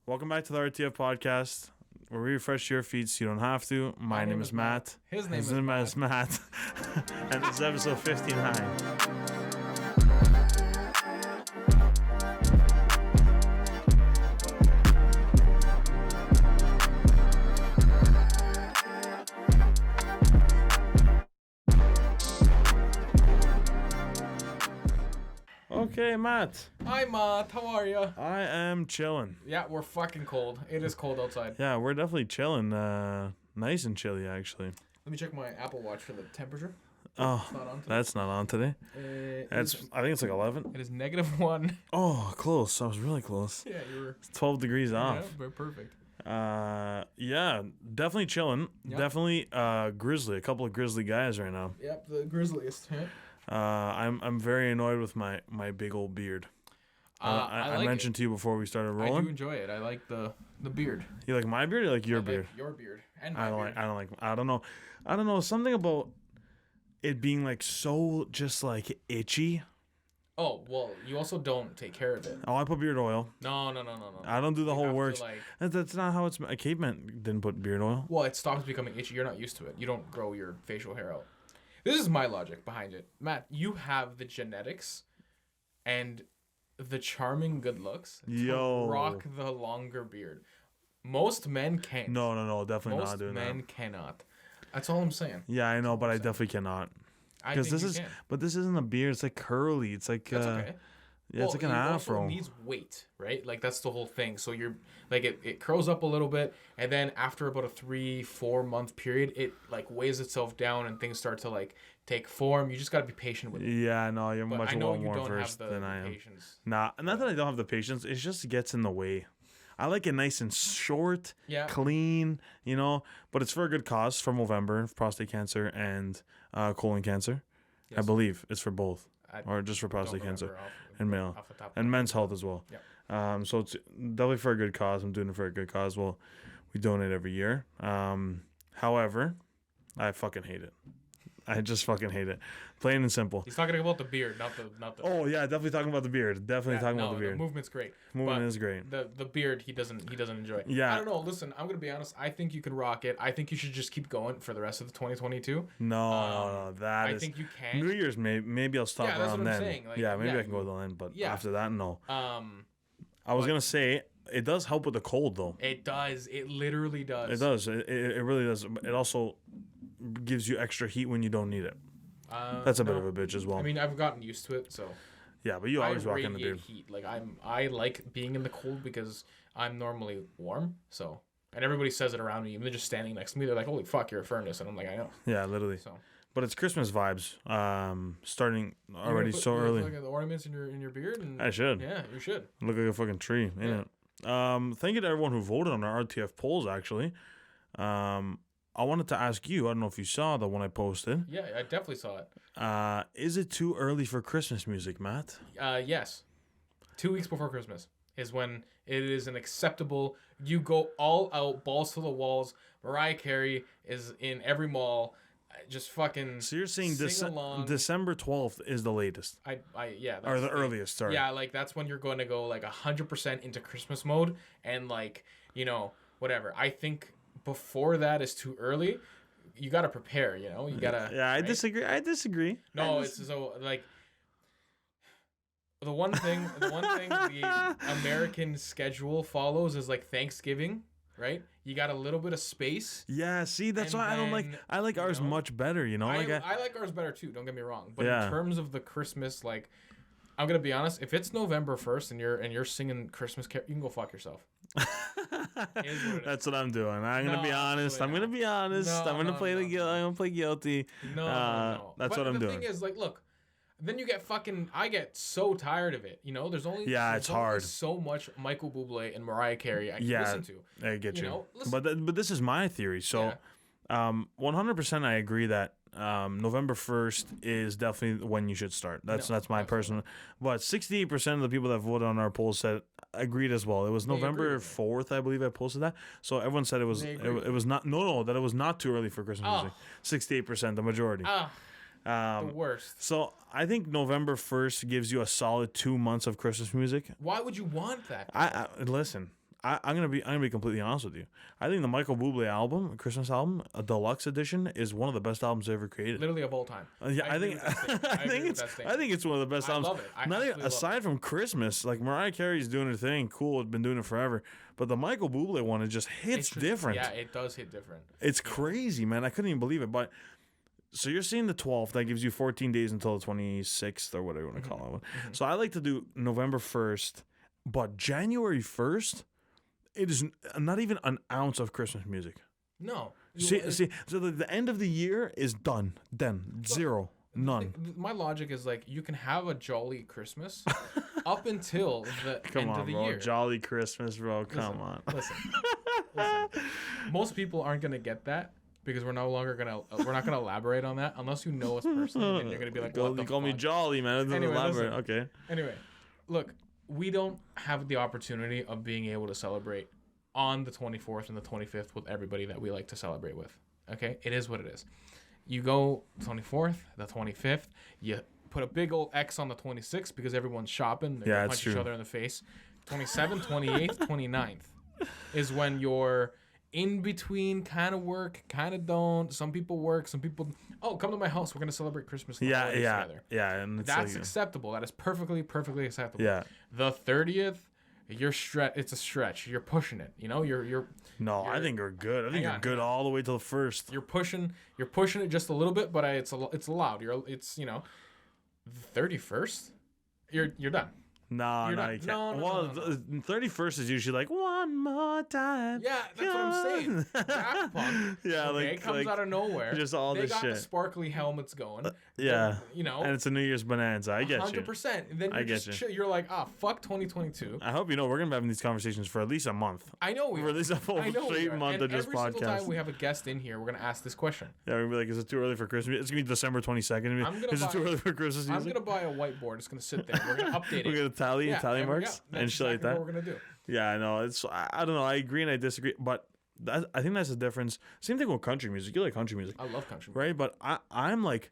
Welcome back to the RTF podcast, where we refresh your feed so you don't have to. My name is Matt. His name is Matt. And this is episode 59. Okay, Matt. Hi, Matt. How are you? I am chilling. Yeah, we're fucking cold. It is cold outside. Yeah, we're definitely chilling. Nice and chilly, actually. Let me check my Apple Watch for the temperature. Oh, It's not on today. that's not on today. I think it's like 11. It is -1. Oh, close. I was really close. Yeah, you were. 12 degrees off. Yeah, but perfect. Yeah, definitely chilling. Yep. Definitely grizzly. A couple of grizzly guys right now. Yep, the grizzliest. Huh? I'm very annoyed with my big old beard. I like mentioned to you before we started rolling. I do enjoy it. I like the beard. You like my beard or you like your beard? Like your beard and my beard. I don't know. Something about it being like so just like itchy. Oh, well, you also don't take care of it. Oh, I put beard oil. No. I don't do the whole have to, works. like- That's not how it's. A caveman didn't put beard oil. Well, it stops becoming itchy. You're not used to it. You don't grow your facial hair out. This is my logic behind it. Matt, you have the genetics and the charming good looks to rock the longer beard. Most men can't. No, definitely not doing Most that. men cannot. That's all I'm saying. Yeah, I know, but I definitely cannot. I Because think this you is, can. but this isn't a beard. It's like curly. It's like That's okay. yeah, it's like an it afro. also needs weight, right? Like that's the whole thing. So you're like it curls up a little bit, and then after about a 3-4 month period, it like weighs itself down, and things start to like take form. You just got to be patient with it. Yeah, no, you're But much I know you more don't versed have the than I am. patience. Nah, not that I don't have the patience. It just gets in the way. I like it nice and short, Yeah. clean, but it's for a good cause, for Movember, prostate cancer and colon cancer. I Yes. believe it's for both, I or just for prostate don't cancer remember and male off the top of and my men's health as well. Yeah. So it's definitely for a good cause. I'm doing it for a good cause. Well, we donate every year. However, I fucking hate it. I just fucking hate it. Plain and simple. He's talking about the beard, not the. Oh yeah, definitely talking about the beard. Definitely talking about the beard. The movement's great. Movement but is great. The beard he doesn't enjoy. Yeah. I don't know. Listen, I'm gonna be honest. I think you can rock it. I think you should just keep going for the rest of the 2022. No, that I is. think you can. New Year's, maybe I'll stop Yeah, that's around what I'm then. saying. Like, yeah, maybe yeah, I can go then, but yeah. after that, no. I was but- gonna say it does help with the cold though. It does. It literally does. It does. It really does. It also gives you extra heat when you don't need it. That's a bit of a bitch as well. I mean, I've gotten used to it, so. Yeah, but you always I rock in the radiate beard. heat. Like I like being in the cold because I'm normally warm. So, and everybody says it around me. Even just standing next to me, they're like, "Holy fuck, you're a furnace," and I'm like, "I know." Yeah, literally. So. But it's Christmas vibes. Starting You're already gonna put, so early. Like the ornaments in your beard. And, I should. Yeah, you should. Look like a fucking tree, ain't it? Thank you to everyone who voted on our RTF polls, actually. I wanted to ask you, I don't know if you saw the one I posted. Yeah, I definitely saw it. Is it too early for Christmas music, Matt? Yes. 2 weeks before Christmas is when it is an acceptable. You go all out, balls to the walls. Mariah Carey is in every mall. Just fucking. So you're saying sing along. December 12th is the latest? Yeah. Or the earliest, sorry. Yeah, like that's when you're going to go like 100% into Christmas mode and like, whatever. I think before that is too early. You got to prepare, you got to. Yeah, I disagree. No, it's so like the one thing the American schedule follows is like Thanksgiving, right? You got a little bit of space. Yeah, see, that's And why I don't like. then, I like ours much better, I like ours better too. Don't get me wrong, but Yeah. in terms of the Christmas, like, I'm gonna be honest. If it's November 1st and you're singing Christmas, you can go fuck yourself. It is what it is. That's what I'm doing. I'm gonna be honest. actually, I'm gonna be honest. No, I'm gonna play the guilt. I'm gonna play guilty. No. That's But what I'm doing. The thing is, like, look, then you get fucking. I get so tired of it. There's only It's hard. so much Michael Bublé and Mariah Carey I can listen to. I get you. Listen. But this is my theory. So, 100% I agree that November 1st is definitely when you should start. That's my personal. But 68% of the people that voted on our poll said agreed as well. It was November 4th, I believe I posted that. So everyone said it was not that it was not too early for Christmas music. 68%, the majority. The worst. So I think November 1st gives you a solid 2 months of Christmas music. Why would you want that? I listen. I'm gonna be completely honest with you. I think the Michael Bublé album, Christmas album, a deluxe edition, is one of the best albums ever created. Literally of all time. Yeah, I think it's one of the best albums. I love it. Not even, aside from Christmas, like Mariah Carey's doing her thing, cool, it's been doing it forever. But the Michael Bublé one, it just hits different. Yeah, it does hit different. It's crazy, man. I couldn't even believe it. But so you're seeing the 12th. That gives you 14 days until the 26th or whatever you want to call it. Mm-hmm. So I like to do November 1st, but January 1st. It is not even an ounce of Christmas music. No. See, so the end of the year is done. Then zero, none. My logic is like you can have a jolly Christmas up until the end of the year. Jolly Christmas, bro. Come on. Listen. Most people aren't gonna get that because we're not gonna elaborate on that unless you know us personally and you're gonna be like, what the you call fuck? Me jolly, man. It doesn't elaborate. Okay. Anyway, look. We don't have the opportunity of being able to celebrate on the 24th and the 25th with everybody that we like to celebrate with. Okay? It is what it is. You go 24th, the 25th, you put a big old X on the 26th because everyone's shopping. They punch each other in the face. 27th, 28th, 29th is when you're in between, kind of work, kind of don't. Some people work, some people, come to my house. We're going to celebrate Christmas together. Yeah. And that's acceptable. That is perfectly acceptable. Yeah. The 30th, it's a stretch. You're pushing it. You know, I think we're good. I think you're good all the way till the 1st. You're pushing it just a little bit, but it's allowed. The 31st, you're done. No, you can't. No. 31st is usually like one more time. Yeah, that's what I'm saying. Daft Punk. Yeah, it comes out of nowhere. Just all this shit. They got the sparkly helmets going. Yeah, and it's a New Year's bonanza. I get 100%. you. 100%. And then you're like, fuck 2022. I hope we're gonna be having these conversations for at least a month. I know we are. For at least a full straight month of just podcast. Every single time we have a guest in here, we're gonna ask this question. Yeah, we're gonna be like, is it too early for Christmas? It's gonna be December 22nd. Is it too early for Christmas music? I'm gonna buy a whiteboard. It's gonna sit there. We're gonna update it. We're gonna tally marks. And shit like that. What we're gonna do. Yeah, I know. I don't know. I agree and I disagree, but I think that's the difference. Same thing with country music. You like country music. I love country music. Right? But I'm like,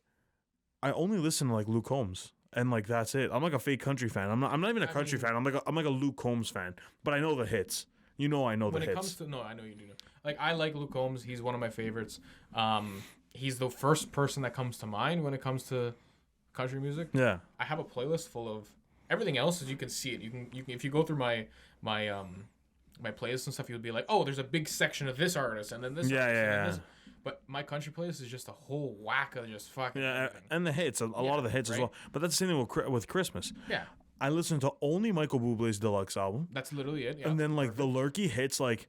I only listen to like Luke Combs, and like that's it. I'm like a fake country fan. I'm not even a country fan. I'm like a Luke Combs fan. But I know the hits. I know the hits. When it comes to I know you do. Like I like Luke Combs. He's one of my favorites. He's the first person that comes to mind when it comes to country music. Yeah. I have a playlist full of everything else. Is you can see it. You can if you go through my playlists and stuff, you'll be like, oh, there's a big section of this artist and then this. Yeah. But my country playlist is just a whole whack of just fucking. Yeah, and the hits, a lot of the hits as well. But that's the same thing with Christmas. Yeah. I listen to only Michael Bublé's deluxe album. That's literally it. Yeah. And then like the lurky hits, like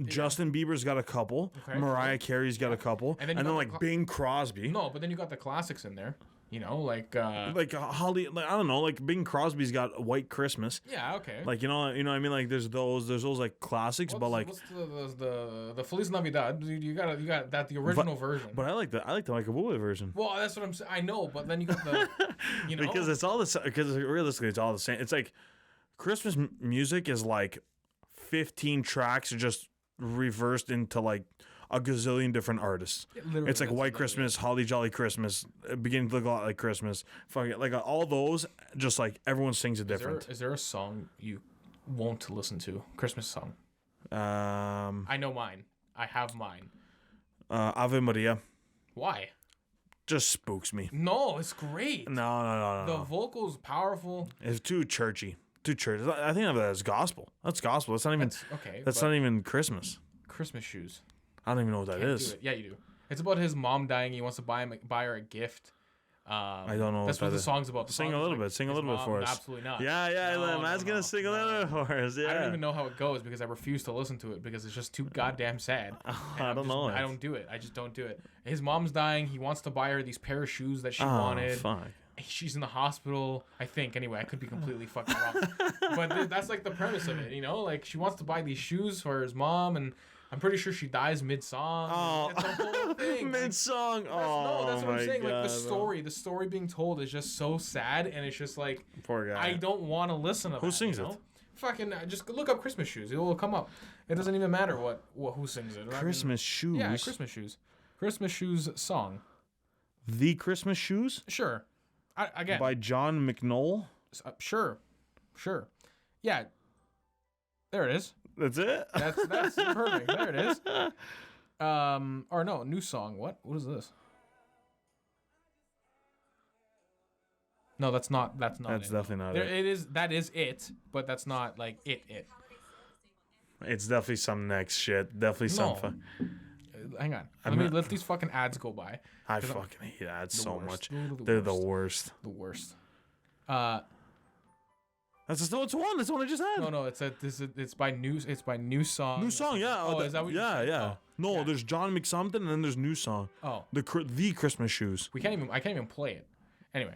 Justin Bieber's got a couple, Mariah Carey's got a couple, and then like Bing Crosby. No, but then you got the classics in there. You know, like Holly, like, I don't know, like Bing Crosby's got White Christmas. Yeah, okay. Like you know what I mean, like there's those like classics, but like what's the Feliz Navidad? You got that the original version. But I like the Michael Bublé version. Well, that's what I'm saying. I know, but then you got the because it's all the because realistically it's all the same. It's like Christmas music is like 15 tracks just reversed into like a gazillion different artists. It's like White Christmas, Holly Jolly Christmas, beginning to look a lot like Christmas. Fucking like all those, just like everyone sings it different. Is there a song you won't listen to? Christmas song. I know mine. I have mine. Ave Maria. Why? Just spooks me. No, it's great. No. The vocals powerful. It's too churchy. Too churchy. I think of that as gospel. That's gospel. That's not even. That's not even Christmas. Christmas shoes. I don't even know what that is. Yeah, you do. It's about his mom dying. He wants to buy her a gift. I don't know. That's what the song's about. Sing a little bit. Sing a little bit for us. Absolutely not. Yeah. Matt's gonna sing a little bit for us. Yeah. I don't even know how it goes because I refuse to listen to it because it's just too goddamn sad. I don't know. I don't do it. I just don't do it. His mom's dying. He wants to buy her these pair of shoes that she wanted. Fuck. She's in the hospital, I think. Anyway, I could be completely fucking wrong. But that's like the premise of it, you know? Like, she wants to buy these shoes for his mom, and I'm pretty sure she dies mid-song. Oh, it's a whole thing. Mid-song. That's what I'm saying. God, like the story being told is just so sad, and it's just like, poor guy. I don't want to listen to that. Who sings it? Fucking just look up Christmas shoes. It will come up. It doesn't even matter who sings it. Christmas shoes. Yeah, Christmas shoes. Christmas shoes song. The Christmas Shoes. Sure. Again. By John McNoll. Sure. Yeah. There it is. That's it. That's perfect. There it is. Or no, new song. What is this? No, that's not. That's definitely not there, it. It is. That is it, but that's not like it. It's definitely some next shit. Definitely some. Hang on. Let these fucking ads go by. I fucking hate ads so much. They're the worst. The worst. That's just it's one. That's one I just had. No. It's by new. It's by new song. New song, yeah. Oh, is that what you said? Yeah. Oh, No, yeah. there's John McSomething and then there's new song. Oh. The Christmas shoes. I can't even play it. Anyway.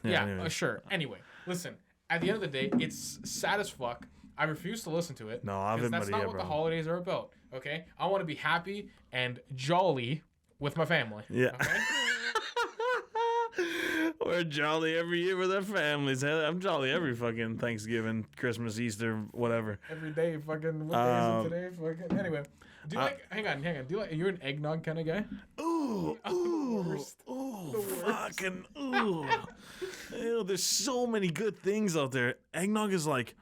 Yeah. Anyway. Sure. Anyway, listen. At the end of the day, it's sad as fuck. I refuse to listen to it. No, I've been that's not what the holidays are about. Okay, I want to be happy and jolly with my family. Yeah. Okay? We're jolly every year with our families. I'm jolly every fucking Thanksgiving, Christmas, Easter, whatever. Every day, fucking. What day is it today? Fucking. Anyway, do you hang on. Do you you're an eggnog kind of guy? Ooh, fucking ooh. Ew, there's so many good things out there. Eggnog is like,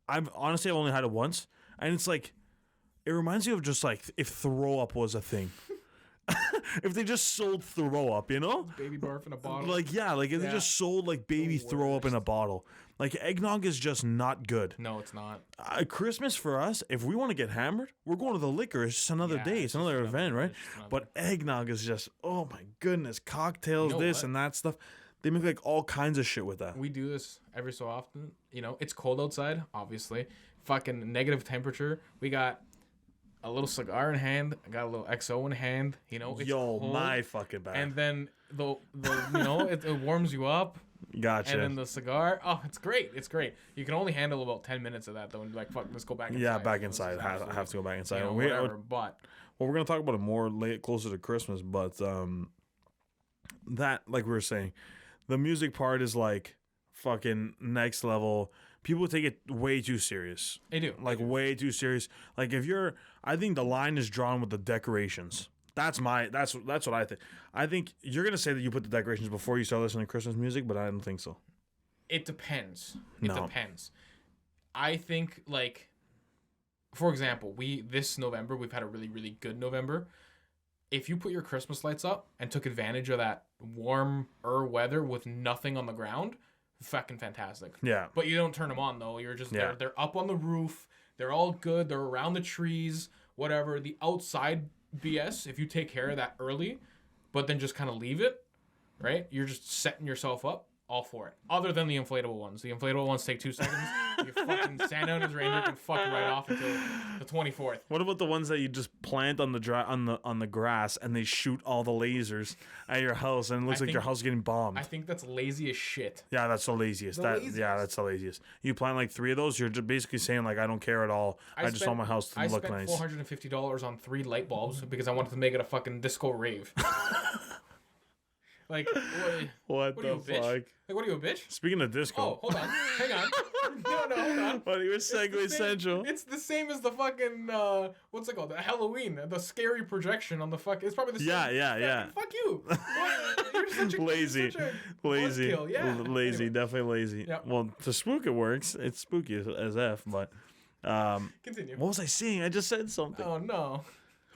I've only had it once, and it's like, it reminds me of just like if throw up was a thing. If they just sold throw up, you know? Baby barf in a bottle. Like, yeah, like if they just sold like baby throw up in a bottle. Like eggnog is just not good. No, it's not. Christmas for us, if we want to get hammered, we're going to the liquor. It's just another day. It's another event, right? But eggnog is just, oh my goodness, cocktails, and that stuff. They make like all kinds of shit with that. We do this every so often. You know, it's cold outside, obviously. Fucking negative temperature. We got a little cigar in hand. I got a little XO in hand. You know, it's cold. My fucking bad. And then the you know, it warms you up. Gotcha. And then the cigar. Oh, it's great. It's great. You can only handle about 10 minutes of that though, and be like, fuck, let's go back inside. Yeah, back inside. I have to go back inside. You know, whatever. But we're gonna talk about it more closer to Christmas. But that, like we were saying, the music part is like fucking next level. People take it way too serious. They do. Like way too serious. Like I think the line is drawn with the decorations. That's what I think. I think you're gonna say that you put the decorations before you start listening to Christmas music, but I don't think so. It depends. It depends. I think, like, for example, this November we've had a really, really good November. If you put your Christmas lights up and took advantage of that warmer weather with nothing on the ground, fucking fantastic. Yeah. But you don't turn them on though. You're just they're up on the roof. They're all good. They're around the trees. Whatever. The outside BS, if you take care of that early, but then just kind of leave it, right? You're just setting yourself up. All for it. Other than the inflatable ones. The inflatable ones take 2 seconds. You fucking Santa and his reindeer can fuck right off until the 24th. What about the ones that you just plant on the grass and they shoot all the lasers at your house and it looks like your house is getting bombed? I think that's lazy as shit. Yeah, that's the laziest. Yeah, that's the laziest. You plant like 3 of those, you're just basically saying like I don't care at all. I just want my house to look nice. I spent $450 on 3 light bulbs because I wanted to make it a fucking disco rave. Like, what the fuck? Like, what are you, a bitch? Speaking of disco. Oh, hold on. Hang on. No, hold on. But you were Segway Central. It's the same as the fucking, what's it called? The Halloween. The scary projection on the fuck. It's probably the same. Yeah. Fuck you. You're such a lazy. Buzzkill. Yeah. Lazy. Anyway. Definitely lazy. Yep. Well, to spook it works. It's spooky as F, but. Continue. What was I saying? I just said something. Oh, no.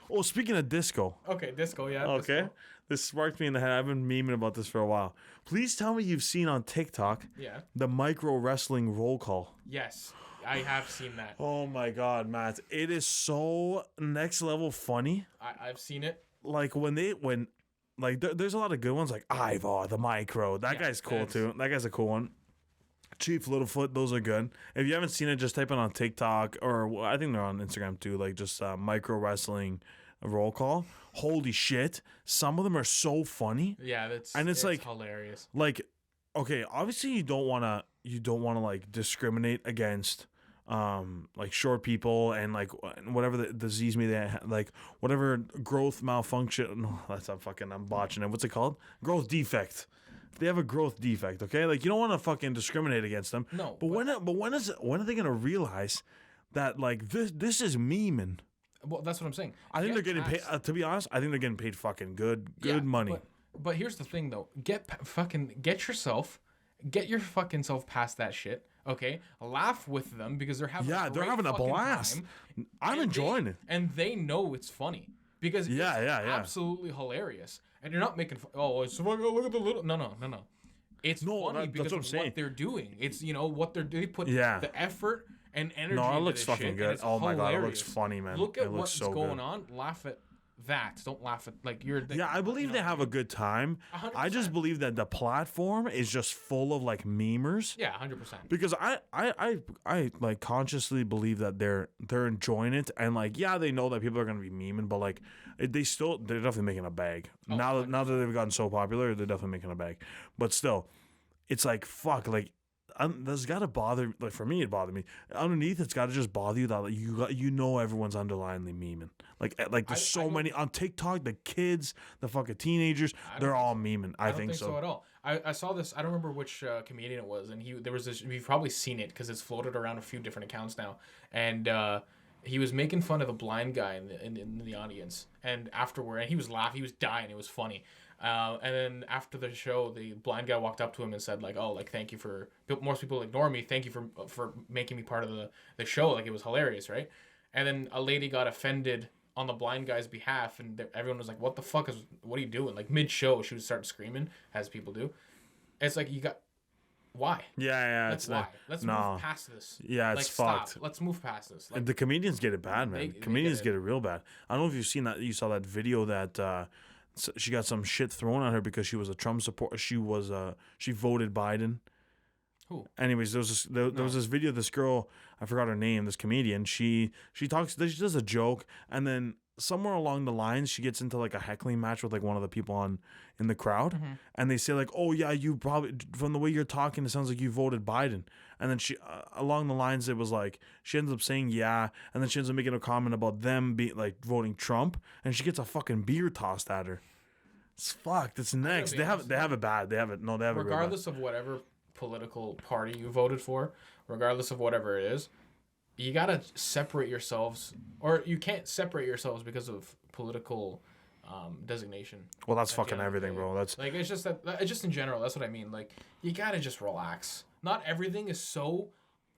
Oh, speaking of disco. Okay, disco, yeah. Okay. Disco. This sparked me in the head. I've been memeing about this for a while. Please tell me you've seen on TikTok the micro wrestling roll call. Yes, I have seen that. Oh my God, Matt. It is so next level funny. I've seen it. Like there's a lot of good ones like Ivor, the micro. That guy's cool too. That guy's a cool one. Chief Littlefoot, those are good. If you haven't seen it, just type it on TikTok or I think they're on Instagram too. Like just micro wrestling roll call. Holy shit! Some of them are so funny. Yeah, it's like hilarious. Like, okay, obviously you don't wanna like discriminate against like short people and like whatever the disease may they like whatever growth malfunction. No, I'm botching it. What's it called? Growth defect. They have a growth defect, okay? Like you don't want to fucking discriminate against them. No. But when are they gonna realize that like this is memeing? Well, that's what I'm saying. I think they're getting paid. To be honest, I think they're getting paid fucking good money. But here's the thing, though. Get your fucking self past that shit. Okay, laugh with them because they're having they're having a blast. Time, I'm enjoying it, and they know it's funny because it's absolutely hilarious. And you're not making it's look at the little no. It's funny because of what they're doing. It's what they're doing. They put the effort and energy. No, it into looks this fucking shit, good. Oh my god, it looks funny, man. Look at it looks what's so going good. on. Laugh at that. Don't laugh at you're. I believe they have a good time. 100%. I just believe that the platform is just full of like memers. Yeah, 100%. Because I like consciously believe that they're enjoying it, and like they know that people are gonna be memeing, but like they're definitely making a bag. Now that they've gotten so popular, they're definitely making a bag. But still, it's like fuck like. That's gotta bother. Like for me, it bothered me. Underneath, it's gotta just bother you that like, everyone's underlyingly memeing. Like there's so many on TikTok. The kids, the fucking teenagers, they're all memeing. I don't think so at all. I saw this. I don't remember which comedian it was, and there was this. You've probably seen it because it's floated around a few different accounts now, and he was making fun of the blind guy in the audience, and afterward, and he was laughing, he was dying, it was funny. And then after the show, the blind guy walked up to him and said, like, "Oh, like thank you for most people ignore me. Thank you for making me part of the show. Like it was hilarious, right?" And then a lady got offended on the blind guy's behalf, and everyone was like, "What the fuck what are you doing?" Like mid show, she would start screaming as people do. It's like why? Let's move past this. Yeah, it's fucked. Stop. Let's move past this. Like, the comedians get it bad, man. Comedians get it real bad. I don't know if you've seen that. You saw that video that. She got some shit thrown at her because she was a Trump supporter. She voted Biden. Who? Anyways, there was this video. This girl, I forgot her name. This comedian. She does a joke, and then somewhere along the lines, she gets into like a heckling match with like one of the people in the crowd, and they say like, "Oh yeah, you probably from the way you're talking, it sounds like you voted Biden." And then she, along the lines, it was like she ends up saying yeah, and then she ends up making a comment about them being like voting Trump, and she gets a fucking beer tossed at her. It's fucked. It's next. They have it bad. They have it. No, they have it. Regardless of whatever political party you voted for, regardless of whatever it is, you gotta separate yourselves, or you can't separate yourselves because of political designation. Well, that's fucking everything, bro. That's like it's just in general. That's what I mean. Like you gotta just relax. Not everything is so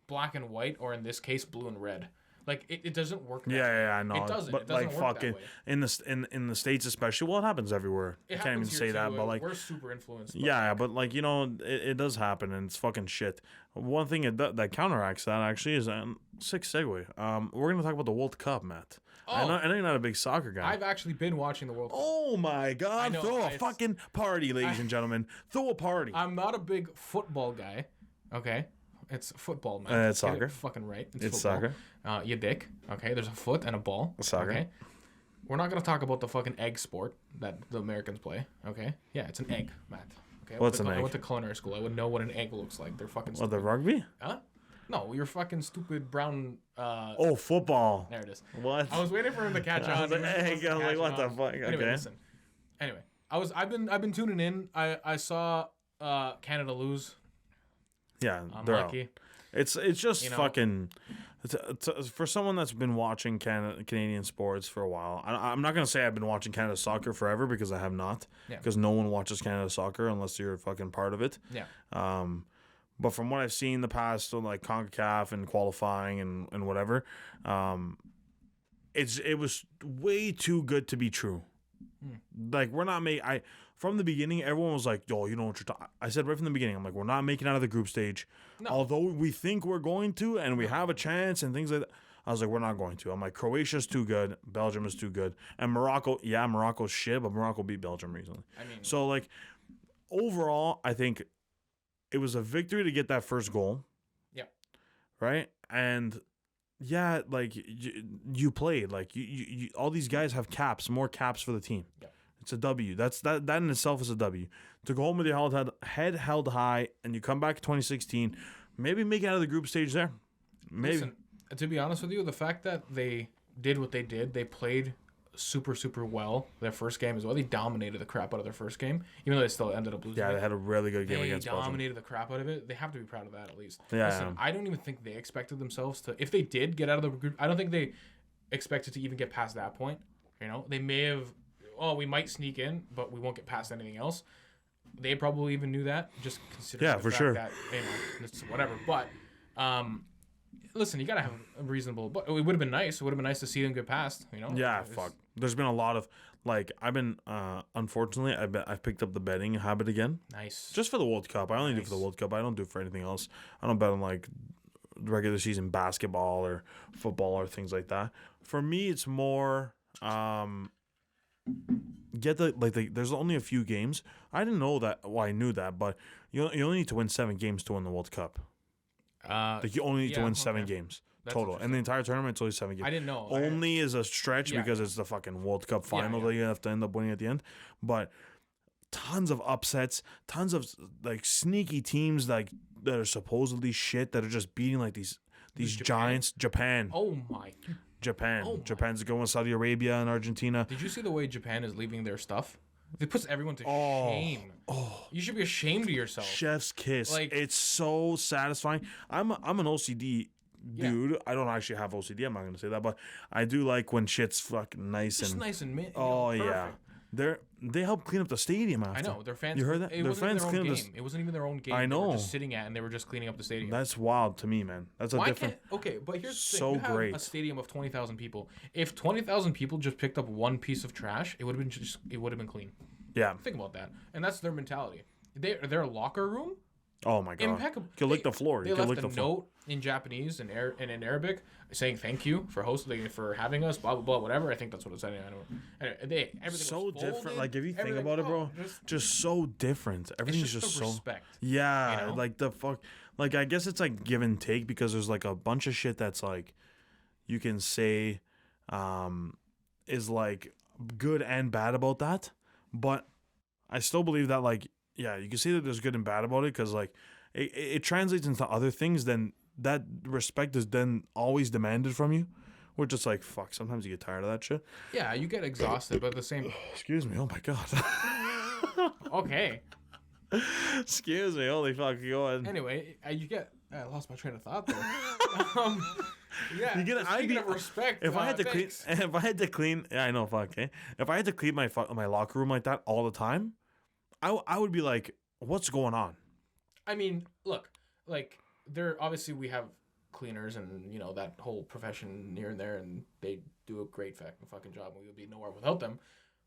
black and white, or in this case, blue and red. Like it doesn't work. I know. It doesn't. But it doesn't like work fucking that way. in the States especially, well, it happens everywhere. I can't even say that, but like we're super influenced. But like it does happen, and it's fucking shit. One thing that counteracts that actually is sick segue. We're gonna talk about the World Cup, Matt. Oh. I know you're not a big soccer guy. I've actually been watching the World Cup. Oh my god! Throw a fucking party, ladies and gentlemen. Throw a party. I'm not a big football guy. Okay. It's football, man. It's soccer. Fucking right. It's soccer. You dick. Okay, there's a foot and a ball. It's soccer. Okay. We're not gonna talk about the fucking egg sport that the Americans play. Okay. Yeah, it's an egg, Matt. Okay. What's an egg? I went to culinary school. I would know what an egg looks like. They're fucking. What, the rugby? Huh? No, you're fucking stupid brown. Football. There it is. What? I was waiting for him to catch on. I was like, egg. What the fuck? Anyway, okay. Listen. Anyway, I've been tuning in. I saw Canada lose. Yeah, they're lucky. Out. It's just fucking. For someone that's been watching Canadian sports for a while, I'm not gonna say I've been watching Canada soccer forever because I have not. Yeah. Because no one watches Canada soccer unless you're a fucking part of it. Yeah. But from what I've seen in the past, so like CONCACAF and qualifying and whatever, it was way too good to be true. Like we're not from the beginning, everyone was like, "Yo, you know what you're talking." I said right from the beginning, I'm like, "We're not making out of the group stage, although we think we're going to, and we have a chance and things like that." I was like, "We're not going to." I'm like, "Croatia's too good, Belgium is too good, and Morocco, Morocco's shit, but Morocco beat Belgium recently." So like, overall, I think it was a victory to get that first goal. Yeah. Right, and yeah, like you played like you all these guys have more caps for the team. Yeah. It's a W. That in itself is a W. To go home with your head held high and you come back in 2016, maybe make it out of the group stage there. Maybe. Listen, to be honest with you, the fact that they did what they did, they played super, super well their first game as well. They dominated the crap out of their first game, even though they still ended up losing. Yeah, they had a really good game against Belgium. They dominated the crap out of it. They have to be proud of that at least. Yeah. Listen, I don't even think they expected themselves to. If they did get out of the group, I don't think they expected to even get past that point. They may have. Oh, we might sneak in, but we won't get past anything else. They probably even knew that, just considering the fact that, it's whatever. But Listen, you gotta have a reasonable. But it would have been nice. It would have been nice to see them get past. You know. Yeah, fuck. There's been a lot of like I've been unfortunately I've picked up the betting habit again. Nice. Just for the World Cup. I only do it for the World Cup. I don't do it for anything else. I don't bet on like regular season basketball or football or things like that. For me, it's more there's only a few games. I didn't know that. Well, I knew that, but you only need to win 7 games to win the World Cup. Like you only need to win 7 games total, and the entire tournament it's only 7 games. I didn't know. Only is a stretch because it's the fucking World Cup final that you have to end up winning at the end. But tons of upsets, tons of like sneaky teams like that are supposedly shit that are just beating like these giants. Japan. Oh my. Japan. Japan's going with Saudi Arabia and Argentina. Did you see the way Japan is leaving their stuff? It puts everyone to shame. Oh, you should be ashamed of yourself. Chef's kiss. Like, it's so satisfying. I'm an OCD dude. Yeah. I don't actually have OCD. I'm not gonna say that, but I do like when shit's fucking nice just and nice and mint. Oh yeah. They help clean up the stadium after. I know their fans. You heard that? Their fans clean up. It wasn't even their own game. I know. They were just sitting at, and they were just cleaning up the stadium. That's wild to me, man. That's a different. Okay, but here's the thing. So you have great. A stadium of 20,000 people. If 20,000 people just picked up one piece of trash, it would have been clean. Yeah. Think about that, and that's their mentality. Their locker room. Oh my god! Impeccable. You can lick the floor. They left a note in Japanese and in Arabic saying thank you for hosting, for having us, blah blah blah, whatever. I think that's what it said. Everything so was folded, different. Like if you think about it, bro, just so different. Everything's just so respect. Yeah, you know? like the fuck. Like I guess it's like give and take because there's like a bunch of shit that's like you can say is like good and bad about that, but I still believe that like. Yeah, you can say that there's good and bad about it because, like, it translates into other things. Then that respect is then always demanded from you. We're just like, fuck, sometimes you get tired of that shit. Yeah, you get exhausted, but at the same... Excuse me, oh my God. Okay. Excuse me, holy fuck, go ahead. Anyway, you get... I lost my train of thought there. Yeah, you get speaking of respect, if I had to clean, yeah, I know, fuck, okay? If I had to clean my locker room like that all the time, I would be like, what's going on? I mean, look, like obviously we have cleaners and you know that whole profession here and there, and they do a great fucking job. And we would be nowhere without them.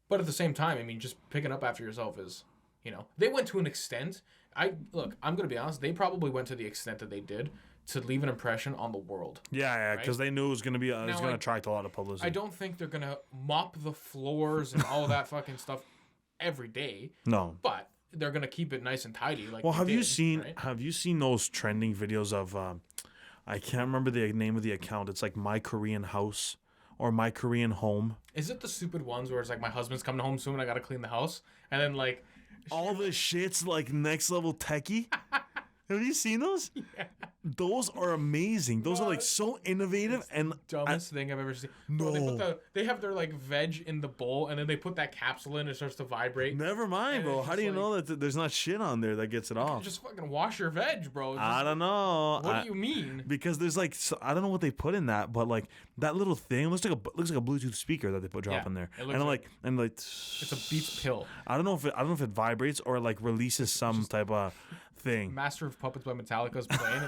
But at the same time, I mean, just picking up after yourself is, you know, they went to an extent. I'm gonna be honest. They probably went to the extent that they did to leave an impression on the world. Yeah, because they knew it was gonna be it was gonna attract a lot of publicity. I don't think they're gonna mop the floors and all that fucking stuff every day. No. But they're gonna keep it nice and tidy. Like, well, have you seen those trending videos of I can't remember the name of the account. It's like My Korean House or My Korean Home. Is it the stupid ones where it's like my husband's coming home soon, I gotta clean the house, and then like all the shit's like next level techie? Have you seen those? Yeah. Those are amazing. Those are like so innovative and dumbest thing I've ever seen. No, bro, they have their like veg in the bowl and then they put that capsule in and it starts to vibrate. Never mind, bro. How do you know that there's not shit on there that gets it off? Just fucking wash your veg, bro. I don't know. What do you mean? Because there's like I don't know what they put in that, but like that little thing looks like a Bluetooth speaker that they drop in there, and like it's a Beats pill. I don't know if it vibrates or like releases some type of thing. Master of Puppets by Metallica is playing,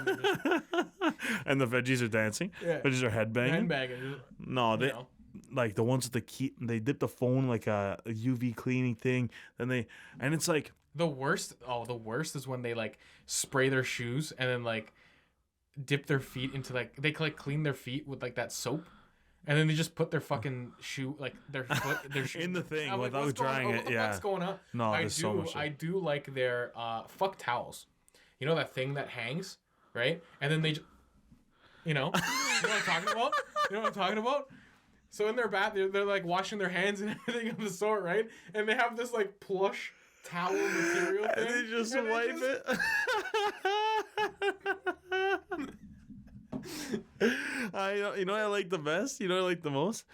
and the veggies are dancing. Yeah. Veggies are headbanging. No, they like the ones with the key. They dip the phone like a UV cleaning thing. Then it's like the worst. Oh, the worst is when they like spray their shoes and then like dip their feet into like they like clean their feet with like that soap. And then they just put their fucking shoe, like their shoe in the thing without like, drying it. Yeah, what's going on? No, there's so much. I do like their fuck towels. You know that thing that hangs, right? And then they, you know what I'm talking about? You know what I'm talking about? So in their bath, they're like washing their hands and everything of the sort, right? And they have this like plush towel material thing. And they just wipe it. You know what I like the best? You know what I like the most?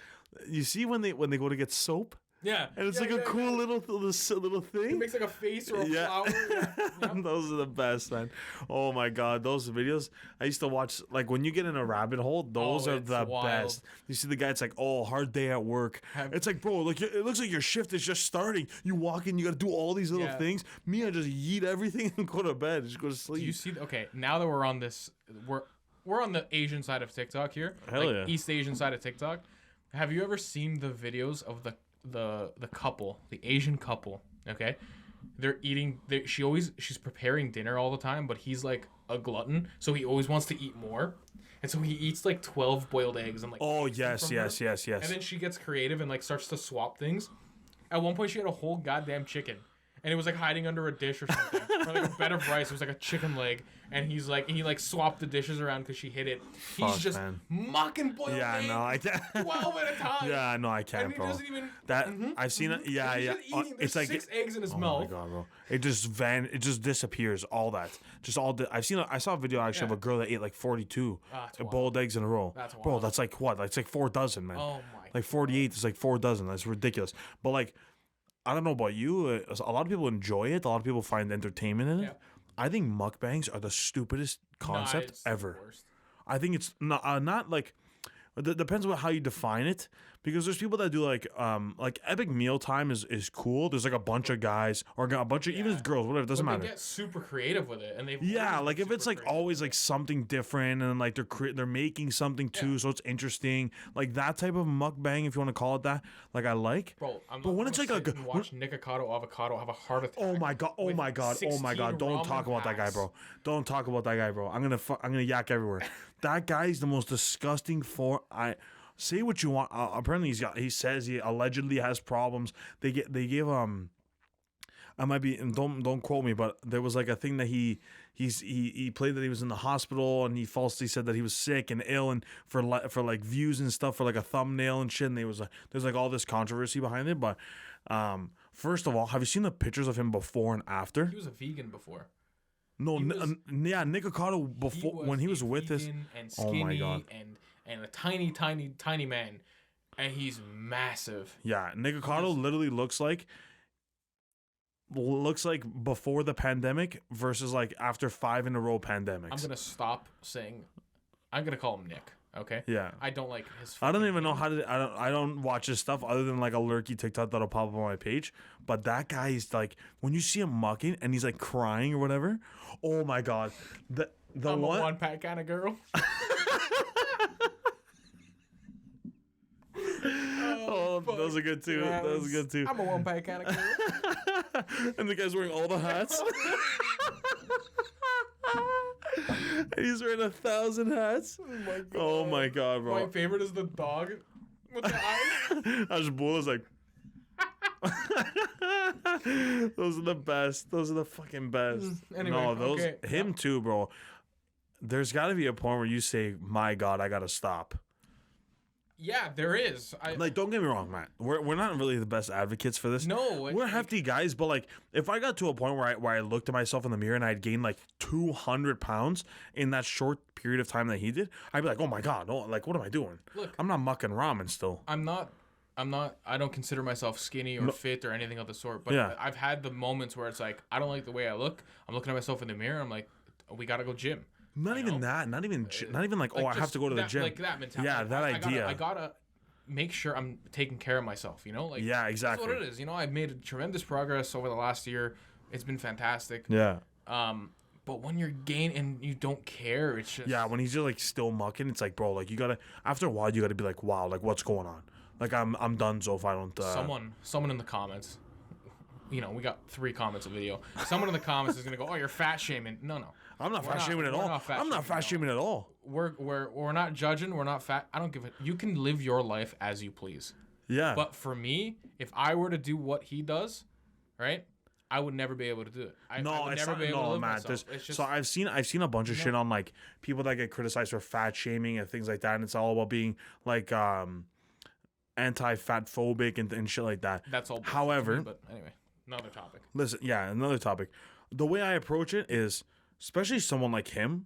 You see when they go to get soap? Yeah. And it's a cool little thing. It makes like a face or a flower. Yeah. Those are the best, man. Oh my god, those videos. I used to watch like when you get in a rabbit hole, those are the best. You see the guy, it's like, oh, hard day at work. It's like, bro, like it looks like your shift is just starting. You walk in, you gotta do all these little things. Me, I just yeet everything and go to bed. Just go to sleep. Do you see now that we're on this, we're on the Asian side of TikTok here. Hell yeah. East Asian side of TikTok. Have you ever seen the videos of the couple, the Asian couple? Okay, they're eating. She's preparing dinner all the time, but he's like a glutton, so he always wants to eat more, and so he eats like 12 boiled eggs and like. Oh yes. And then she gets creative and like starts to swap things. At one point, she had a whole goddamn chicken. And it was like hiding under a dish or something. Or like a bed of rice. It was like a chicken leg. And he swapped the dishes around because she hid it. He's just mocking boiled eggs. Yeah, no, I can't. 12 at a time. Yeah, no, I can't, and he bro. Doesn't even, I've seen it. Yeah, he's yeah. Just eating, It's like 6 eggs in his mouth. Oh my god, bro! It just disappears. All that, just all. I saw a video actually of a girl that ate like 42 boiled eggs in a row. That's wild. Bro, that's like what? That's like 4 dozen, man. Oh my. Like 48 is like 4 dozen. That's ridiculous. But like, I don't know about you. A lot of people enjoy it. A lot of people find entertainment in it. Yeah. I think mukbangs are the stupidest concept ever. I think it's not like. It depends on how you define it, because there's people that do like epic mealtime is cool. There's like a bunch of guys or a bunch of even girls, whatever, it doesn't matter. They get super creative with it, and they like if it's like always like something different and like they're making something too, so it's interesting. Like that type of mukbang, if you want to call it that, like I like. Bro, but when it's like watch Nikocado Avocado have a heart attack. Oh my god! Oh my god! Oh my god! Don't talk about that guy, bro. Don't talk about that guy, bro. I'm gonna yak everywhere. That guy is the most disgusting I say what you want. Apparently he says he allegedly has problems. They gave I might be, and don't quote me, but there was like a thing that he played that he was in the hospital and he falsely said that he was sick and ill and for like views and stuff, for like a thumbnail and shit, and there's like all this controversy behind it. But first of all, have you seen the pictures of him before and after? He was a vegan before. No, Nikocado before when he was with us. And skinny, oh my god, and a tiny man, and he's massive. Yeah, Nikocado literally looks like before the pandemic versus like after 5 in a row pandemics. I'm gonna stop saying. I'm gonna call him Nick. Okay. Yeah. I don't like his. I don't even know how to. I don't watch his stuff other than like a lurky TikTok that'll pop up on my page. But that guy is like, when you see him mucking and he's like crying or whatever. Oh my god. I'm a one-pack kind of girl. Those are good too. Yes. Those are good too. I'm a one-pack kind of girl. And the guy's wearing all the hats. And he's wearing 1,000 hats. Oh my god, bro. My favorite is the dog with the eyes. Ashbul is like. Those are the best. Those are the fucking best. Anyway, him too, bro. There's got to be a point where you say, "My God, I gotta stop." Yeah, there is. Don't get me wrong, Matt. We're not really the best advocates for this. No, we're hefty guys, but like, if I got to a point where I looked at myself in the mirror and I'd gained like 200 pounds in that short period of time that he did, I'd be like, "Oh my God, no! Like, what am I doing? Look, I'm not mucking ramen still. I'm not. I don't consider myself skinny or fit or anything of the sort. But I've had the moments where it's like, I don't like the way I look. I'm looking at myself in the mirror. I'm like, we gotta go gym. Not even that. Not even like oh, I have to go to the gym. Like that mentality. Yeah, that idea. I gotta make sure I'm taking care of myself. Like yeah, exactly. That's what it is. I've made tremendous progress over the last year. It's been fantastic. Yeah. But when you're gaining and you don't care, it's just when he's just like still mucking, it's like, bro, like you gotta, after a while you gotta be like, wow, like what's going on? Like I'm done. So if I don't, someone in the comments, we got 3 comments a video. Someone in the comments is gonna go, "Oh, you're fat shaming." No, I'm not fat shaming at all. I'm not fat shaming at all. We're not judging. We're not fat. I don't give a. You can live your life as you please. Yeah. But for me, if I were to do what he does, right, I would never be able to do it. I would never be able to live myself. So I've seen a bunch of shit on like people that get criticized for fat shaming and things like that, and it's all about being like anti-fat phobic and shit like that. That's all. However, but anyway, another topic. Listen, another topic. The way I approach it is, especially someone like him,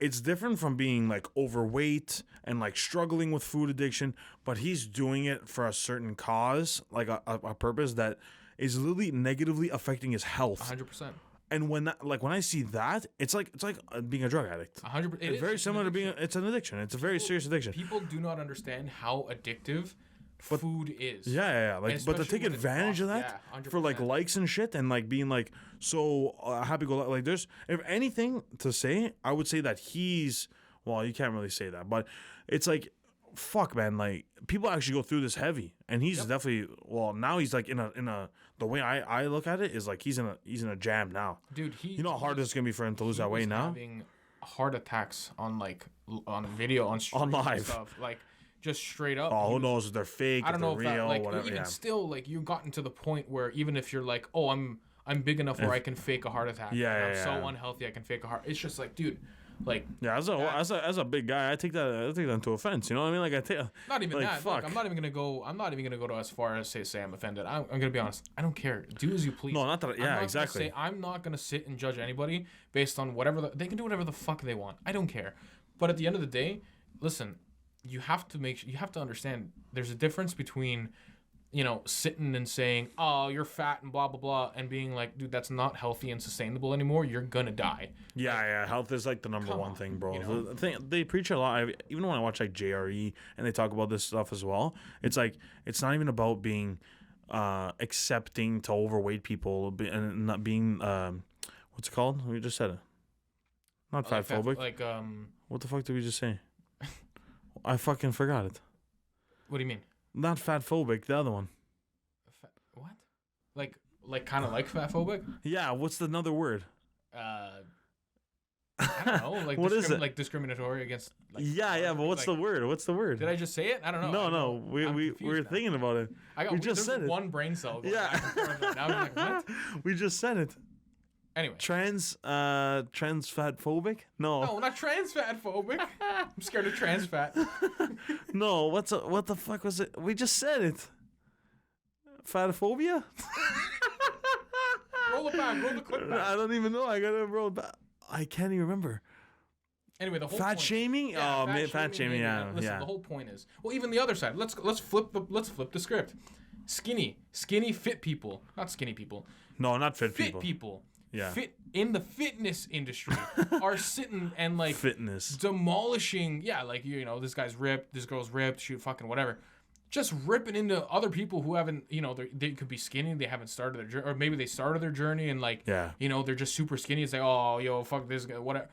it's different from being like overweight and like struggling with food addiction, but he's doing it for a certain cause, like a purpose that is literally negatively affecting his health. 100%. And when I see that, it's like being a drug addict. 100%. It's very similar to it's an addiction. It's a very serious addiction. People do not understand how addictive food is. Yeah. Like, but to take advantage of that for like likes and shit, and like being like so happy go like there's, if anything to say, I would say that he's Well, you can't really say that, but it's like, fuck, man. Like, people actually go through this heavy, and he's definitely, well, now he's like in a. The way I look at it is like he's in a jam now. Dude, you know how hard it's gonna be for him to lose that weight now. Having heart attacks on video on stream on live and stuff, like just straight up. Oh, who knows if they're fake? I don't know if real, that, like, whatever. Even still, like, you've gotten to the point where even if you're like, oh, I'm big enough where I can fake a heart attack. I'm so unhealthy I can fake a heart. It's just like, dude. Like, yeah, as a big guy, I take that into offense. You know what I mean? Like, I take not even like, that. Fuck. Look, I'm not even gonna go to as far as say I'm offended. I'm gonna be honest. I don't care. Do as you please. No, not that. Yeah, exactly. I'm not gonna sit and judge anybody based on whatever they can do whatever the fuck they want. I don't care. But at the end of the day, listen, you have to understand. There's a difference between, you know, sitting and saying, oh, you're fat and blah, blah, blah, and being like, dude, that's not healthy and sustainable anymore. You're going to die. Yeah, like, yeah. Health is like the number one thing, bro. You know? The thing, they preach a lot. Even when I watch like JRE and they talk about this stuff as well, it's like, it's not even about being accepting to overweight people and not being, what's it called? We just said it. Not fat phobic. What the fuck did we just say? I fucking forgot it. What do you mean? Not fat phobic, the other one. What? Like kind of like fat phobic? Yeah, what's the another word? I don't know. Like, what is it? Like discriminatory against. Like, yeah, but what's the word? What's the word? Did I just say it? I don't know. No. We were thinking about it. We just said it. One brain cell. Yeah. Now I'm like, what? We just said it. Anyway. Trans fat phobic? No, not trans fat phobic. I'm scared of trans fat. No, what the fuck was it? We just said it. Fatophobia? Roll it back. Roll the clip back. I don't even know. I gotta roll it back. I can't even remember. Anyway, the whole fat point, shaming? Yeah, oh, man, fat shaming. Yeah, listen, the whole point is, well, even the other side. Let's flip the script. Skinny, fit people, not skinny people. No, not fit people. Fit people. Yeah. Fit in the fitness industry are sitting and like demolishing. Yeah, like, you know, this guy's ripped, this girl's ripped, shoot, fucking whatever. Just ripping into other people who haven't, you know, they could be skinny, they haven't started their journey, or maybe they started their journey and like, you know, they're just super skinny. It's like, oh, yo, fuck this guy, whatever.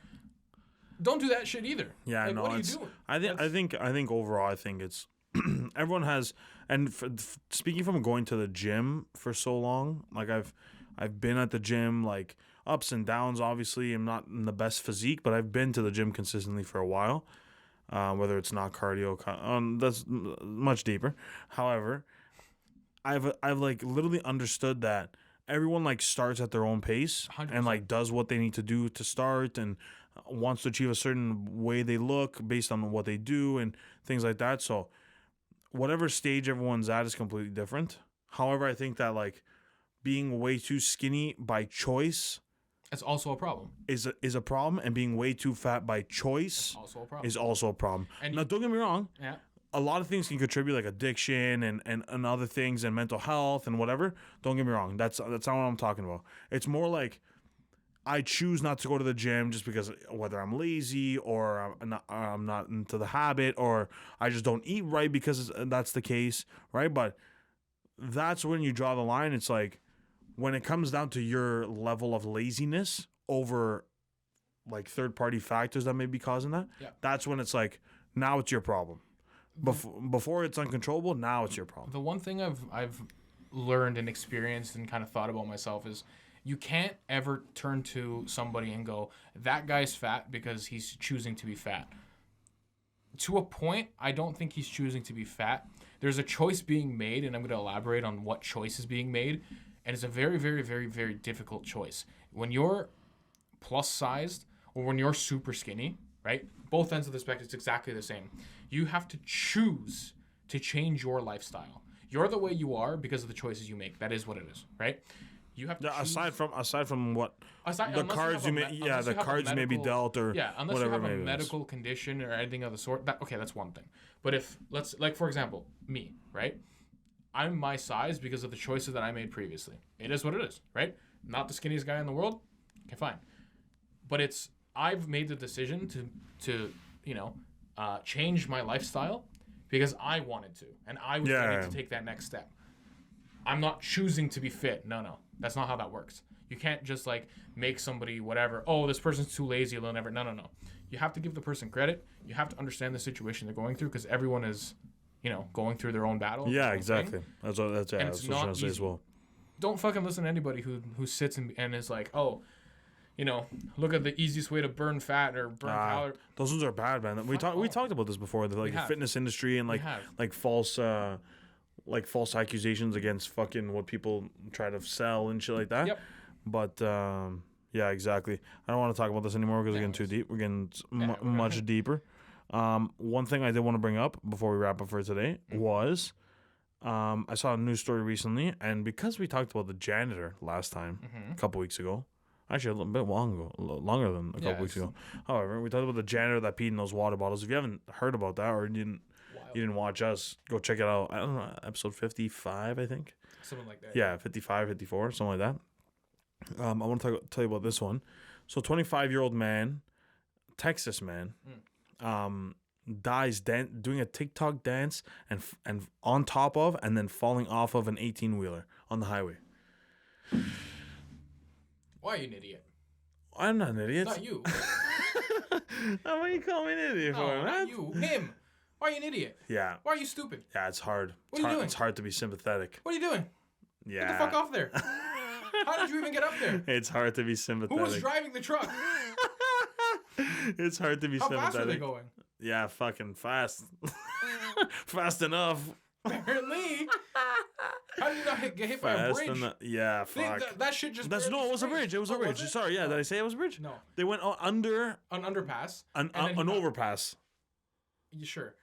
Don't do that shit either. Yeah, like, no, what are you doing? I think overall, I think it's everyone has, and speaking from going to the gym for so long, like I've been at the gym, like ups and downs. Obviously, I'm not in the best physique, but I've been to the gym consistently for a while. Whether it's not cardio, that's much deeper. However, I've like literally understood that everyone like starts at their own pace 100%. And like does what they need to do to start and wants to achieve a certain way they look based on what they do and things like that. So whatever stage everyone's at is completely different. However, I think that like being way too skinny by choice It's also a problem. Is a problem, and being way too fat by choice is also a problem. And now, don't get me wrong. Yeah. A lot of things can contribute, like addiction and other things, and mental health and whatever. Don't get me wrong. That's not what I'm talking about. It's more like I choose not to go to the gym just because whether I'm lazy or I'm not into the habit, or I just don't eat right because that's the case, right? But that's when you draw the line. It's like, when it comes down to your level of laziness over like third-party factors that may be causing that, that's when it's like, now it's your problem. Before it's uncontrollable, now it's your problem. The one thing I've learned and experienced and kind of thought about myself is you can't ever turn to somebody and go, that guy's fat because he's choosing to be fat. To a point, I don't think he's choosing to be fat. There's a choice being made, and I'm going to elaborate on what choice is being made. And it's a very, very, very, very difficult choice. When you're plus-sized or when you're super skinny, right? Both ends of the spectrum, it's exactly the same. You have to choose to change your lifestyle. You're the way you are because of the choices you make. That is what it is, right? You have to choose. Aside from what the cards you may be dealt, or unless you have a medical condition or anything of the sort. That's one thing. But if for example, me, right? I'm my size because of the choices that I made previously. It is what it is, right? Not the skinniest guy in the world. Okay, fine. But I've made the decision to change my lifestyle because I wanted to, and I was ready to take that next step. I'm not choosing to be fit. No, that's not how that works. You can't just like make somebody whatever. Oh, this person's too lazy. They'll never. No. You have to give the person credit. You have to understand the situation they're going through because everyone is, going through their own battle. Yeah, exactly. That's what I was trying to say as well. Don't fucking listen to anybody who sits and is like, oh, look at the easiest way to burn fat or burn calories. Those ones are bad, man. We talked about this before. The fitness industry and like false accusations against fucking what people try to sell and shit like that. Yep. But yeah, exactly. I don't want to talk about this anymore because we're getting too deep. We're getting much deeper. One thing I did want to bring up before we wrap up for today was I saw a news story recently, and because we talked about the janitor last time, a couple weeks ago, actually a little bit longer than a couple weeks ago. However, we talked about the janitor that peed in those water bottles. If you haven't heard about that or you didn't watch us, go check it out. I don't know, episode 55, I think. Something like that. Yeah, 55, 54, something like that. I want to tell you about this one. So, 25-year-old man, Texas man, dies doing a TikTok dance and on top of and then falling off of an 18-wheeler on the highway. Why are you an idiot? I'm not an idiot. Not you. Why you call me an idiot for, man? Not you. Him. Why are you an idiot? Yeah. Why are you stupid? Yeah, it's hard. What are you doing? It's hard to be sympathetic. What are you doing? Yeah. Get the fuck off there. How did you even get up there? It's hard to be sympathetic. Who was driving the truck? It's hard to be sympathetic. How fast were they going? Yeah, fucking fast. Fast enough. Apparently. How did you not get hit by a bridge? Yeah, fuck. That shit just... It was a bridge. It was a bridge. Sorry, yeah. Did I say it was a bridge? No. They went under... An underpass. An overpass. You sure?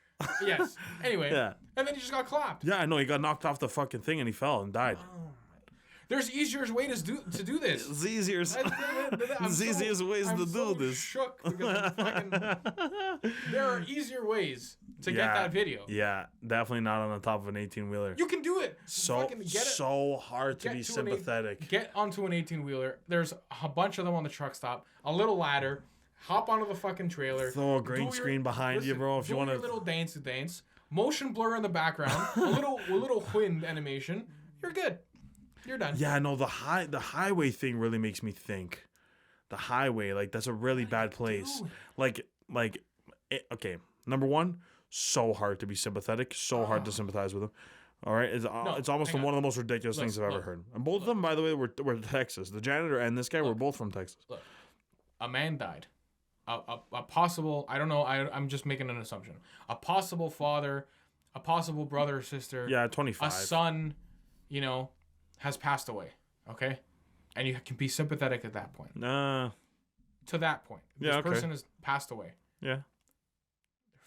Yes. Anyway. Yeah. And then he just got clapped. Yeah, I know. He got knocked off the fucking thing and he fell and died. Oh. There's easier ways to do this. The easiest ways to do this. Shook because there are easier ways to get that video. Yeah, definitely not on the top of an 18-wheeler. You can do it. So hard to be sympathetic. Get onto an 18-wheeler. There's a bunch of them on the truck stop. A little ladder. Hop onto the fucking trailer. Throw a green screen behind you, bro. If you want to. Little dance. Motion blur in the background. a little wind animation. You're good. You're done. Yeah, no, the highway thing really makes me think. The highway, like, that's a really bad place. Okay, number one, so hard to be sympathetic, so hard to sympathize with them. All right, it's almost one of the most ridiculous things I've ever heard. And both of them, by the way, were Texas. The janitor and this guy were both from Texas. Look, a man died. A possible, I don't know, I'm just making an assumption. A possible father, a possible brother or sister. Yeah, 25. A son, has passed away, okay? And you can be sympathetic at that point. To that point. This person has passed away. Yeah. They're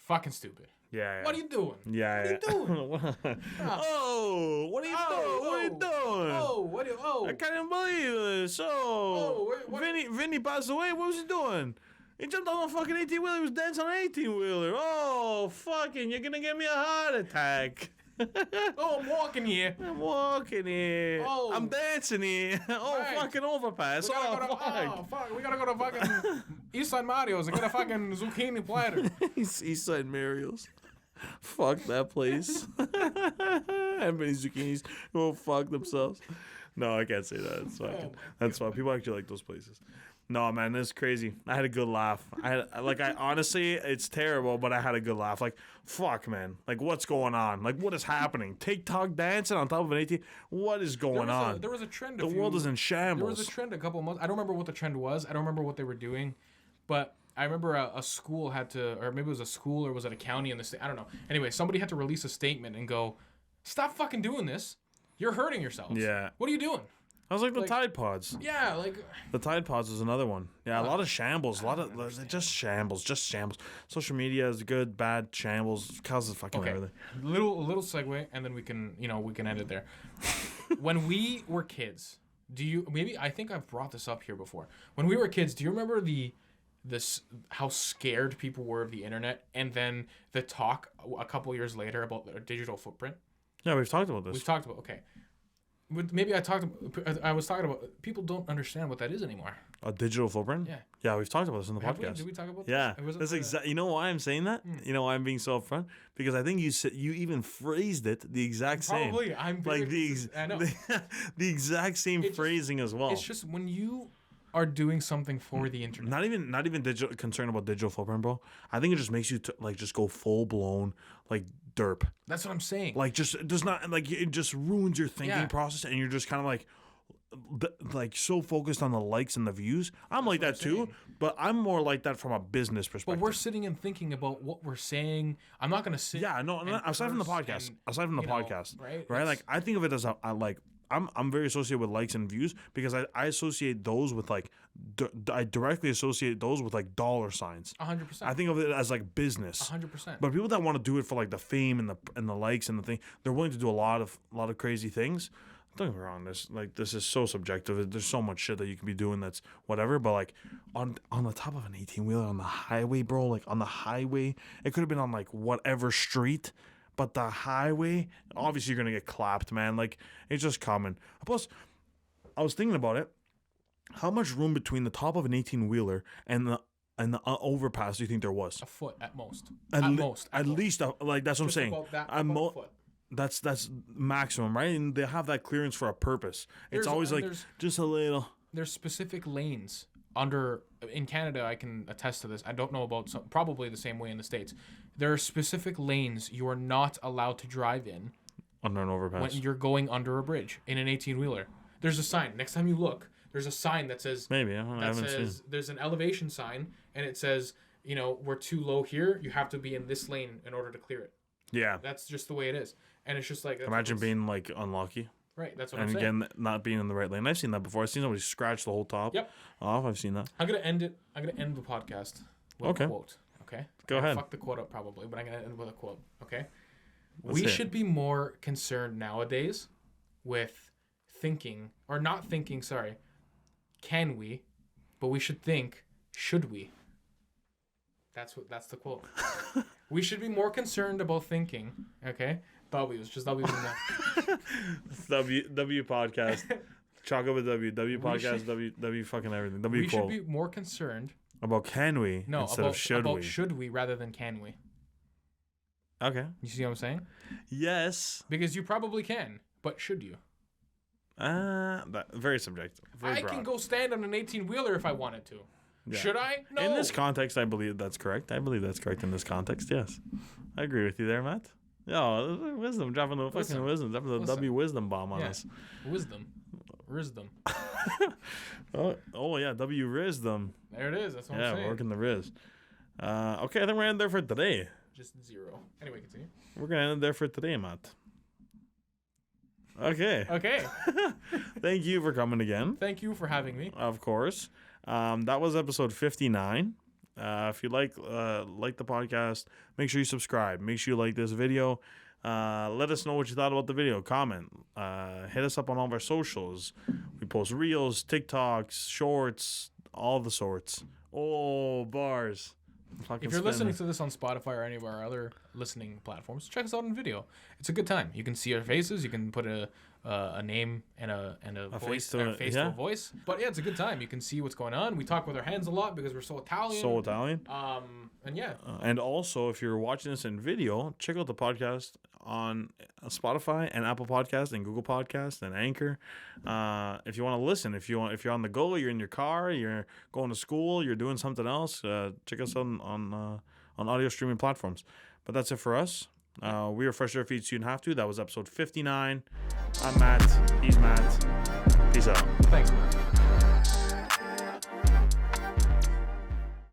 fucking stupid. Yeah. What are you doing? Yeah. What are you doing? Oh, what are you doing? What are you doing? I can't believe this. Vinny passed away. What was he doing? He jumped on a fucking 18-wheeler. He was dancing on an 18-wheeler. Oh, fucking, you're going to give me a heart attack. I'm walking here. Oh, I'm dancing here. Right. Fucking overpass. Fuck. We gotta go to fucking Eastside Mario's and get a fucking zucchini platter. Eastside Mario's. Fuck that place. Everybody zucchinis go fuck themselves. No, I can't say that. It's fucking. That's why people actually like those places. No, man, this is crazy. I had a good laugh. I honestly, it's terrible, but I had a good laugh. Like, fuck, man. Like, what's going on? Like, what is happening? TikTok dancing on top of an 18? What is going on? There was a trend. The world is in shambles. There was a trend a couple of months. I don't remember what the trend was. I don't remember what they were doing, but I remember a school had to, or maybe it was a school or was it a county in the state? I don't know. Anyway, somebody had to release a statement and go, "Stop fucking doing this. You're hurting yourselves. Yeah. What are you doing?" I was like the Tide Pods. Yeah, like... The Tide Pods is another one. Yeah, a lot of shambles. Just shambles. Social media is good, bad, shambles. Causes fucking everything. Little segue, and then we can end it there. When we were kids, I think I've brought this up here before. When we were kids, do you remember how scared people were of the internet, and then the talk a couple years later about their digital footprint? Yeah, we've talked about this. Okay. maybe I was talking about people don't understand what that is anymore. A digital footprint? Yeah, we've talked about this in the podcast. Did we talk about this? Yeah, that's exactly. You know why I'm saying that? You know why I'm being so upfront? Because I think you even phrased it the exact same. Probably, I'm like I know. the exact same phrasing as well. It's just when you are doing something for the internet. Not even digital concerned about digital footprint, bro. I think it just makes you just go full blown like derp. That's what I'm saying. Like just it does not like it just ruins your thinking process, and you're just kind of like so focused on the likes and the views. I'm like that too, but I'm more like that from a business perspective. But we're sitting and thinking about what we're saying. I'm not gonna sit. Yeah, no. Aside from the podcast, right? Like I think of it as I'm very associated with likes and views because I associate those with I directly associate those with like dollar signs. 100%. I think of it as like business. 100%. But people that want to do it for like the fame and the likes and the thing, they're willing to do a lot of crazy things. Don't get me wrong. This is so subjective. There's so much shit that you can be doing that's whatever. But like on the top of an 18-wheeler on the highway, bro. Like on the highway, it could have been on like whatever street. But the highway, obviously, you're gonna get clapped, man. Like it's just common. Plus, I was thinking about it. How much room between the top of an 18-wheeler and the overpass do you think there was? A foot at most. At least, like that's what I'm saying. About foot. That's maximum, right? And they have that clearance for a purpose. It's always like just a little. There's specific lanes in Canada. I can attest to this. I don't know about probably the same way in the States. There are specific lanes you are not allowed to drive in under an overpass when you're going under a bridge in an 18-wheeler. There's a sign. Next time you look, there's a sign that says there's an elevation sign, and it says, we're too low here. You have to be in this lane in order to clear it. Yeah, that's just the way it is, and it's just like imagine being like unlucky. Right, that's what I'm saying. saying. And again, not being in the right lane. I've seen that before. I've seen somebody scratch the whole top off. I've seen that. I'm gonna end the podcast with a quote. Okay. Go ahead. Fuck the quote up probably, but I'm gonna end with a quote. Okay. We should be more concerned nowadays with thinking or not thinking. Sorry. Can we? But we should think. Should we? That's the quote. We should be more concerned about thinking. Okay. W's, just W's in there. W podcast. Chalk up a W. W podcast. W fucking everything. W quote. We should be more concerned about can we instead of should we. About should we rather than can we. Okay. You see what I'm saying? Yes. Because you probably can, but should you? Very subjective. Very broad. Can go stand on an 18-wheeler if I wanted to. Yeah. Should I? No. In this context, I believe that's correct. I believe that's correct in this context, yes. I agree with you there, Matt. Yo, wisdom, dropping the fucking wisdom. Dropping the W wisdom bomb on us. Wisdom. Oh, yeah, W wisdom. There it is. That's what I'm saying. Yeah, working the Riz. Okay, I think we're end there for today. Just 0. Anyway, continue. We're going to end there for today, Matt. Okay. Thank you for coming again. Thank you for having me. Of course. That was episode 59. If you like the podcast, make sure you subscribe. Make sure you like this video. Let us know what you thought about the video. Comment. Hit us up on all of our socials. We post reels, TikToks, shorts, all the sorts. Oh, bars. If you're listening to this on Spotify or any of our other listening platforms, check us out in video. It's a good time. You can see our faces. You can put a name and a voice, to a voice. But yeah, it's a good time. You can see what's going on. We talk with our hands a lot because we're so Italian. And yeah. And also, if you're watching this in video, check out the podcast on Spotify and Apple Podcast and Google Podcast and Anchor. If you want to listen, if you're on the go, you're in your car, you're going to school, you're doing something else, check us out on audio streaming platforms. But that's it for us. We are Fresh Air Feed So You Don't Have To. That was episode 59. I'm Matt. He's Matt. Peace out. Thanks, man.